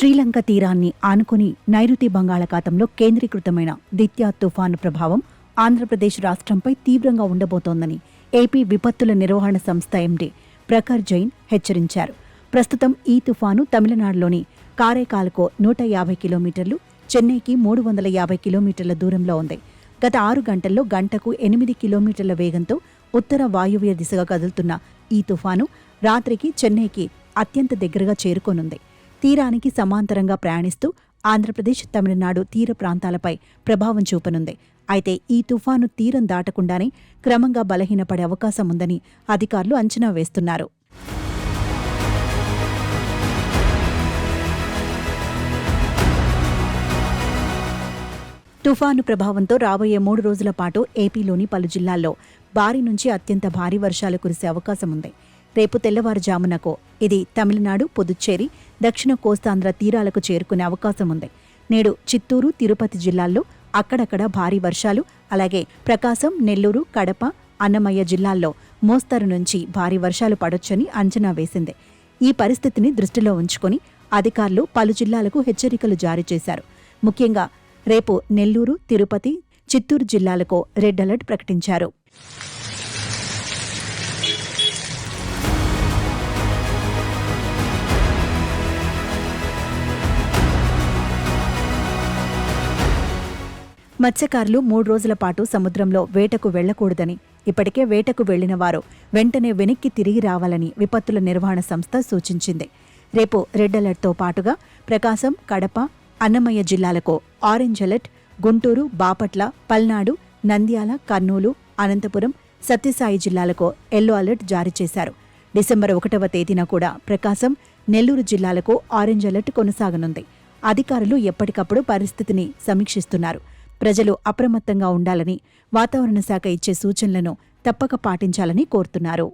శ్రీలంక తీరాన్ని ఆనుకుని నైరుతి బంగాళాఖాతంలో కేంద్రీకృతమైన దిత్యా తుఫాను ప్రభావం ఆంధ్రప్రదేశ్ రాష్ట్రంపై తీవ్రంగా ఉండబోతోందని ఏపీ విపత్తుల నిర్వహణ సంస్థ ఎండీ ప్రఖర్ జైన్ హెచ్చరించారు. ప్రస్తుతం ఈ తుఫాను తమిళనాడులోని కారైకాల్కు 150 కిలోమీటర్లు, చెన్నైకి 350 కిలోమీటర్ల దూరంలో ఉంది. గత 6 గంటల్లో గంటకు 8 కిలోమీటర్ల వేగంతో ఉత్తర వాయువ్య దిశగా కదులుతున్న ఈ తుఫాను రాత్రికి చెన్నైకి అత్యంత దగ్గరగా చేరుకోనుంది. తీరానికి సమాంతరంగా ప్రయాణిస్తూ ఆంధ్రప్రదేశ్, తమిళనాడు తీర ప్రాంతాలపై ప్రభావం చూపనుంది. అయితే ఈ తుఫాను తీరం దాటకుండానే క్రమంగా బలహీనపడే అవకాశం ఉందని అధికారులు అంచనా వేస్తున్నారు. తుఫాను ప్రభావంతో రాబోయే 3 రోజుల పాటు ఏపీలోని పలు జిల్లాల్లో భారీ నుంచి అత్యంత భారీ వర్షాలు కురిసే అవకాశం ఉంది. రేపు తెల్లవారుజామునకు ఇది తమిళనాడు, పుదుచ్చేరి, దక్షిణ కోస్తాంధ్ర తీరాలకు చేరుకునే అవకాశం ఉంది. నేడు చిత్తూరు, తిరుపతి జిల్లాల్లో అక్కడక్కడ భారీ వర్షాలు, అలాగే ప్రకాశం, నెల్లూరు, కడప, అన్నమయ్య జిల్లాల్లో మోస్తరు నుంచి భారీ వర్షాలు పడొచ్చని అంచనా వేసింది. ఈ పరిస్థితిని దృష్టిలో ఉంచుకొని అధికారులు పలు జిల్లాలకు హెచ్చరికలు జారీ చేశారు. ముఖ్యంగా రేపు నెల్లూరు, తిరుపతి, చిత్తూరు జిల్లాలకు రెడ్ అలర్ట్ ప్రకటించారు. మత్స్యకారులు 3 రోజుల పాటు సముద్రంలో వేటకు వెళ్లకూడదని, ఇప్పటికే వేటకు వెళ్లిన వారు వెంటనే వెనక్కి తిరిగి రావాలని విపత్తుల నిర్వహణ సంస్థ సూచించింది. రేపు రెడ్ అలర్ట్తో పాటుగా ప్రకాశం, కడప, అన్నమయ్య జిల్లాలకు ఆరెంజ్ అలర్ట్, గుంటూరు, బాపట్ల, పల్నాడు, నంద్యాల, కర్నూలు, అనంతపురం, సత్యసాయి జిల్లాలకు ఎల్లో అలర్ట్ జారీ చేశారు. డిసెంబర్ 1వ తేదీన కూడా ప్రకాశం, నెల్లూరు జిల్లాలకు ఆరెంజ్ అలర్ట్ కొనసాగనుంది. అధికారులు ఎప్పటికప్పుడు పరిస్థితిని సమీక్షిస్తున్నారు. ప్రజలు అప్రమత్తంగా ఉండాలని, వాతావరణ శాఖ ఇచ్చే సూచనలను తప్పక పాటించాలని కోరుతున్నారు.